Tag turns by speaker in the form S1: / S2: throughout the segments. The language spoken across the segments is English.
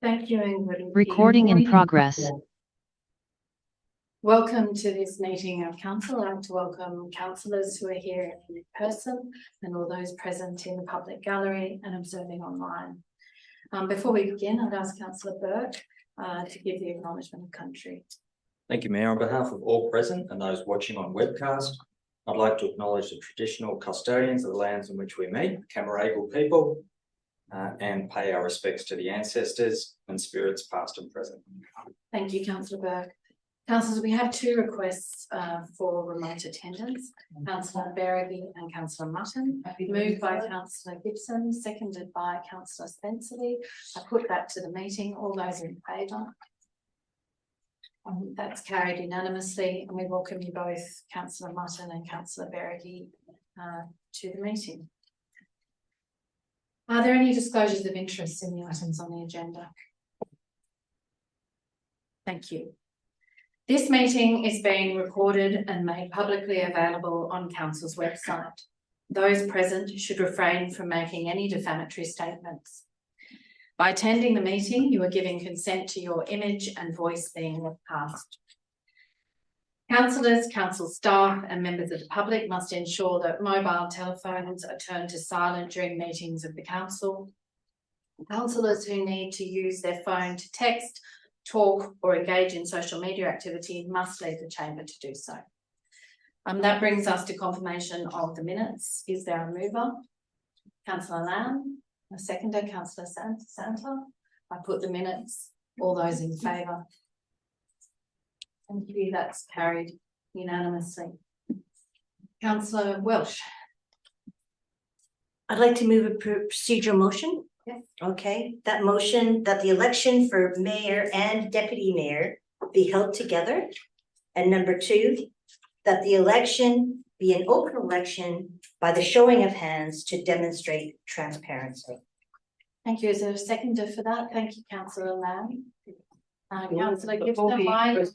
S1: Thank you, Ingrid.
S2: Recording in progress.
S1: Welcome to this meeting of council. I'd like to welcome councillors who are here in person and all those present in the public gallery and observing online. Before we begin, I'd ask Councillor Burke to give the acknowledgement of country.
S3: Thank you, Mayor. On behalf of all present and those watching on webcast, I'd like to acknowledge the traditional custodians of the lands in which we meet, Cammeraygal people, and pay our respects to the ancestors and spirits past and present.
S1: Thank you, Councillor Burke. Councillors, we have two requests for remote attendance. Councillor Berrigan and Councillor Mutton, moved by Councillor Gibson, seconded by Councillor Spencerley. I put that to the meeting. All those in favour? That's carried unanimously, and we welcome you both, Councillor Mutton and Councillor Berrigan, to the meeting. Are there any disclosures of interest in the items on the agenda? Thank you. This meeting is being recorded and made publicly available on Council's website. Those present should refrain from making any defamatory statements. By attending the meeting, you are giving consent to your image and voice being webcast. Councillors, council staff and members of the public must ensure that mobile telephones are turned to silent during meetings of the council. Councillors who need to use their phone to text, talk or engage in social media activity must leave the chamber to do so. That brings us to confirmation of the minutes. Is there a mover? Councillor Lamb, a seconder, Councillor Santa. I put the minutes. All those in favour? Thank you, that's carried unanimously. Councillor Welsh.
S4: I'd like to move a procedural motion.
S1: Yes.
S4: Okay, that motion that the election for mayor and deputy mayor be held together. And number two, that the election be an open election by the showing of hands to demonstrate transparency.
S1: Thank you. Is there a seconder for that? Thank you, Councillor Lamb. Councillor
S5: Before
S1: Gibson,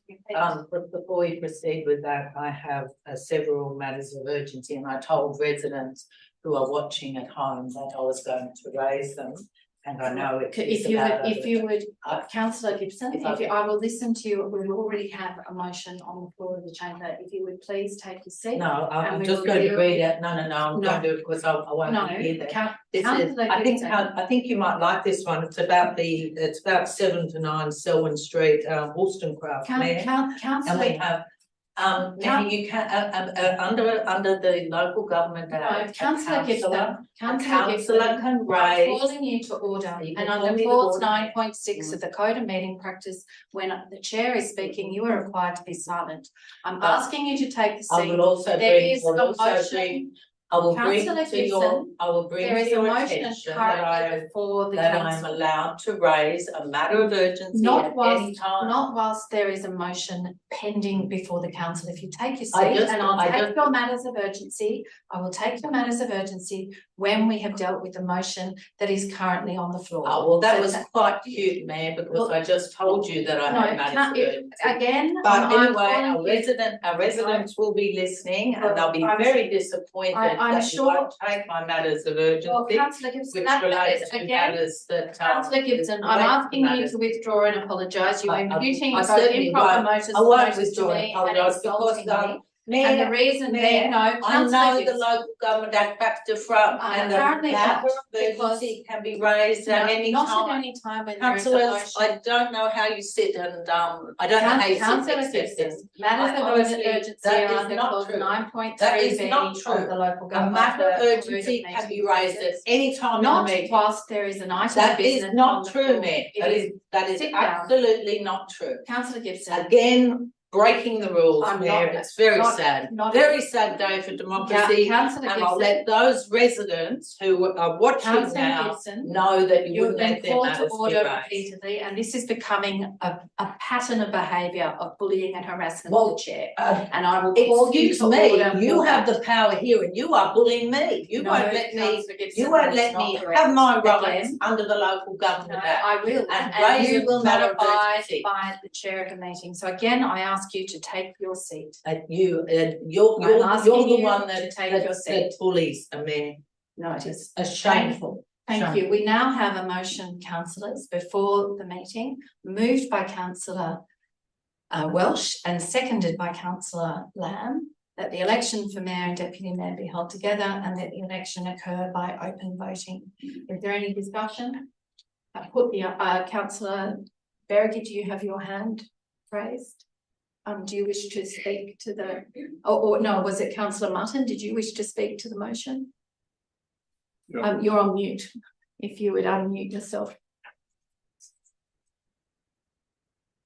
S5: before we proceed with that, I have several matters of urgency, and I told residents who are watching at home that I was going to raise them. And I know
S1: if you would, Councillor Gibson, I will listen to you. We already have a motion on the floor of the chamber. If you would please take your seat.
S5: No, I'm just going to read it. No, I'm going to do it because I won't hear that. I think you might like this one. It's about 7 to 9 Selwyn Street, Wollstonecraft. And we have you can under the local government act,
S1: Councillor Gibson,
S5: councillor can raise.
S1: I'm calling you to order, and under clause 9.6 of the Code of Meeting Practice, when the chair is speaking, you are required to be silent. I'm asking you to take the seat.
S5: I will also bring to your attention that I am allowed to raise a matter of urgency
S1: not
S5: at
S1: whilst,
S5: any time.
S1: Not whilst there is a motion pending before the council. If you take your seat, I'll take your matters of urgency. I will take your matters of urgency when we have dealt with the motion that is currently on the floor.
S5: Oh, well, that was quite cute, Mayor, because I just told you that I had matters of urgency.
S1: Again,
S5: but anyway, our residents will be listening, and they'll be very disappointed. I'm sure I take my matters of urgency,
S1: Councillor Gibson,
S5: which relates to matters that.
S1: Councillor Gibson, I'm asking you to withdraw and apologise. You're imputing improper motives.
S5: I won't withdraw and apologise because
S1: and the reason being,
S5: I know the local government act back to front, and the matter of urgency can be raised at any time.
S1: Not at any time when
S5: there is a motion. I don't know how you sit and I don't know how you sit and
S1: matters of urgency are under clause 9.3b of the local government.
S5: A matter of urgency can be raised at any time.
S1: Not whilst there is an item of business.
S5: That is not true, Mayor. That is absolutely not true.
S1: Councillor Gibson.
S5: Again, breaking the rules, Mayor. It's very sad. Very sad day for democracy. And I'll let those residents who are watching now know that you wouldn't let their matters be raised.
S1: Repeatedly, and this is becoming a pattern of behaviour of bullying and harassment of the chair. And I will call you to order.
S5: You have the power here, and you are bullying me. You won't let me. You won't let me have my rights under the local government act.
S1: I will, and you will not abide by the chair of the meeting. So again, I ask you to take your seat.
S5: You're the one that bullies a man.
S1: No, it is
S5: shameful.
S1: Thank you. We now have a motion, councillors, before the meeting, moved by councillor Welsh and seconded by councillor Lamb, that the election for mayor and deputy mayor be held together and that the election occur by open voting. Is there any discussion? I put the councillor Berrigan, do you have your hand raised? Do you wish to speak to the, or no, was it councillor Mutton? Did you wish to speak to the motion? You're on mute. If you would unmute yourself.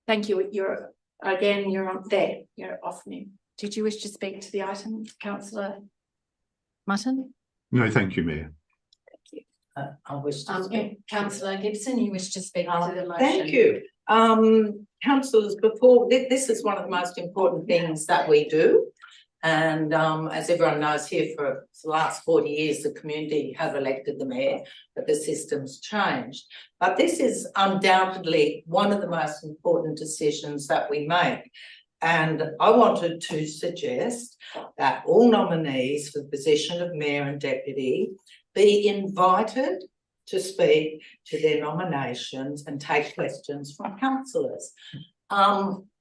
S1: Thank you. You're on there. You're off mute. Did you wish to speak to the item, councillor Mutton?
S2: No, thank you, Mayor.
S5: I wish to speak.
S1: Councillor Gibson, you wish to speak to the motion?
S5: Thank you. Councillors, before this is one of the most important things that we do. And as everyone knows here, for the last 40 years, the community have elected the mayor, but the system's changed. But this is undoubtedly one of the most important decisions that we make. And I wanted to suggest that all nominees for the position of mayor and deputy be invited to speak to their nominations and take questions from councillors.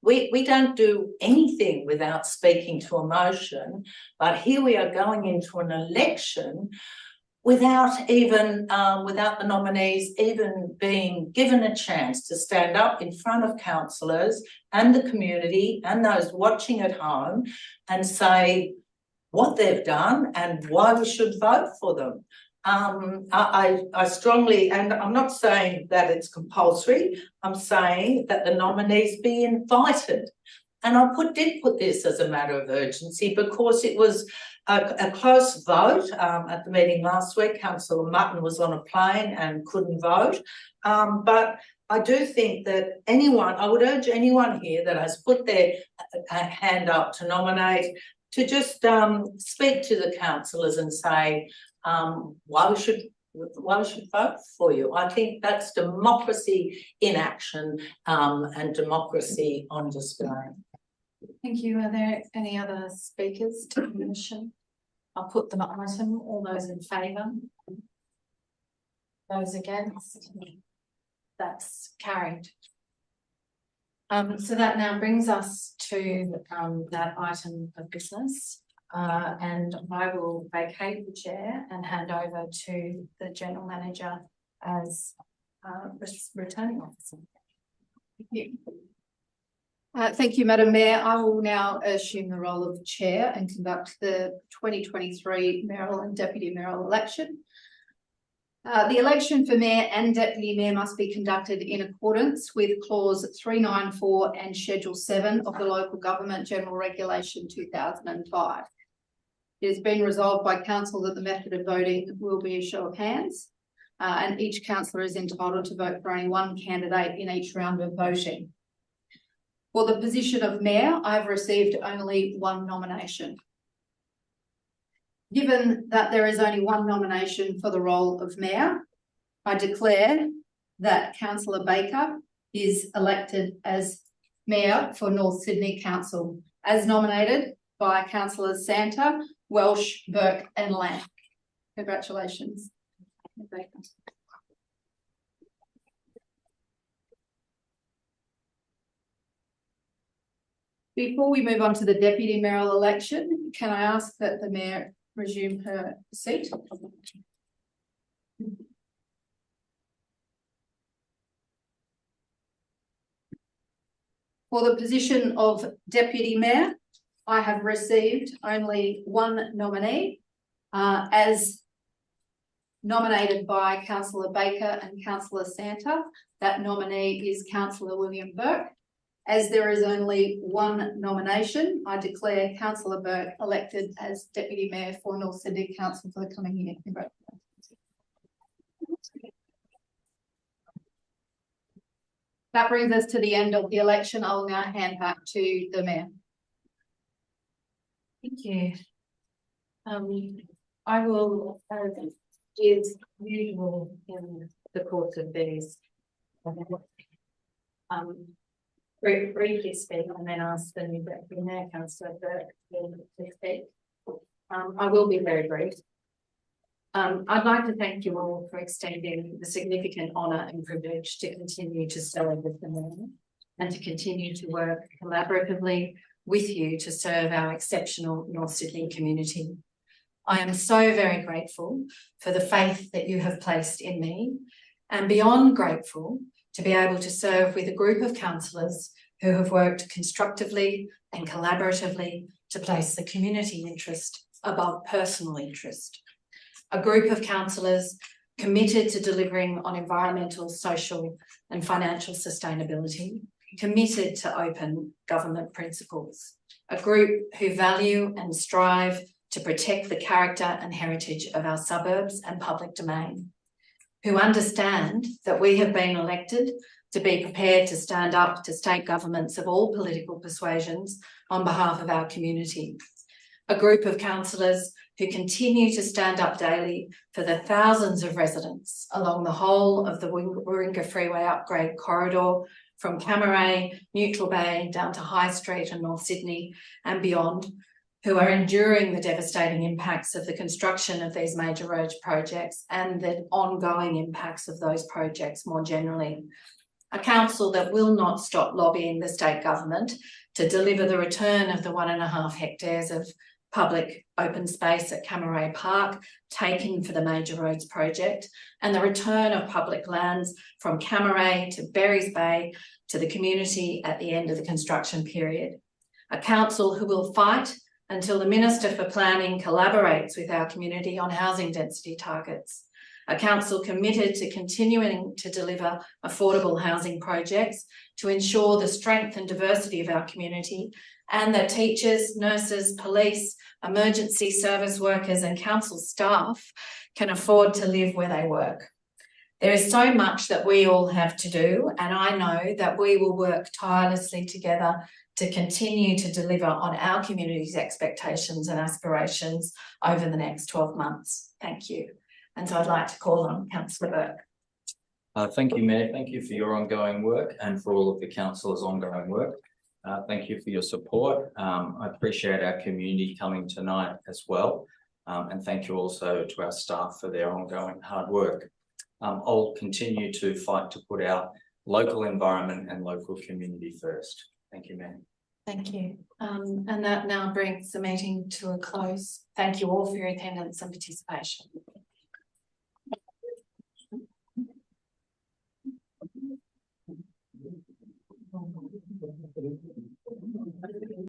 S5: We don't do anything without speaking to a motion, but here we are going into an election without even without the nominees even being given a chance to stand up in front of councillors and the community and those watching at home and say what they've done and why we should vote for them. I strongly, and I'm not saying that it's compulsory, I'm saying that the nominees be invited. And I did put this as a matter of urgency because it was a close vote at the meeting last week. Councillor Mutton was on a plane and couldn't vote. But I do think that I would urge anyone here that has put their hand up to nominate to just speak to the councillors and say why we should vote for you. I think that's democracy in action and democracy on display.
S1: Thank you. Are there any other speakers to the motion? I'll put them item. All those in favour? Those against? That's carried. So that now brings us to that item of business. And I will vacate the chair and hand over to the General Manager as returning officer. Thank you. Thank you, Madam Mayor. I will now assume the role of chair and conduct the 2023 mayoral and deputy mayoral election. The election for mayor and deputy mayor must be conducted in accordance with clause 394 and schedule 7 of the Local Government General Regulation 2005. It has been resolved by council that the method of voting will be a show of hands, and each councillor is entitled to vote for only one candidate in each round of voting. For the position of mayor, I've received only one nomination. Given that there is only one nomination for the role of mayor, I declare that Councillor Baker is elected as mayor for North Sydney Council, as nominated by Councillors Santa, Welsh, Burke and Lamb. Congratulations. Before we move on to the deputy mayoral election, can I ask that the mayor resume her seat? For the position of deputy mayor, I have received only one nominee, as nominated by Councillor Baker and Councillor Santa. That nominee is Councillor William Burke. As there is only one nomination, I declare Councillor Burke elected as Deputy Mayor for North Sydney Council for the coming year. Congratulations. That brings us to the end of the election. I will now hand back to the Mayor. Thank you. I will, as is usual in the course of these, briefly speak and then ask the new deputy mayor, Councillor Burke, to speak. I will be very brief. I'd like to thank you all for extending the significant honour and privilege to continue to serve with the mayor and to continue to work collaboratively with you to serve our exceptional North Sydney community. I am so very grateful for the faith that you have placed in me, and beyond grateful to be able to serve with a group of councillors who have worked constructively and collaboratively to place the community interest above personal interest. A group of councillors committed to delivering on environmental, social and financial sustainability, committed to open government principles. A group who value and strive to protect the character and heritage of our suburbs and public domain, who understand that we have been elected to be prepared to stand up to state governments of all political persuasions on behalf of our community. A group of councillors who continue to stand up daily for the thousands of residents along the whole of the Warringah Freeway Upgrade Corridor, from Cammeray, Neutral Bay, down to High Street and North Sydney and beyond, who are enduring the devastating impacts of the construction of these major road projects and the ongoing impacts of those projects more generally. A council that will not stop lobbying the state government to deliver the return of the 1.5 hectares of public open space at Cammeray Park taken for the major roads project, and the return of public lands from Cammeray to Berries Bay to the community at the end of the construction period. A council who will fight until the Minister for Planning collaborates with our community on housing density targets. A council committed to continuing to deliver affordable housing projects to ensure the strength and diversity of our community, and that teachers, nurses, police, emergency service workers and council staff can afford to live where they work. There is so much that we all have to do, and I know that we will work tirelessly together to continue to deliver on our community's expectations and aspirations over the next 12 months. Thank you. And so I'd like to call on Councillor Burke.
S3: Thank you, Mayor. Thank you for your ongoing work and for all of the councillors' ongoing work. Thank you for your support. I appreciate our community coming tonight as well. And thank you also to our staff for their ongoing hard work. I'll continue to fight to put our local environment and local community first. Thank you, Mayor.
S1: Thank you. And that now brings the meeting to a close. Thank you all for your attendance and participation.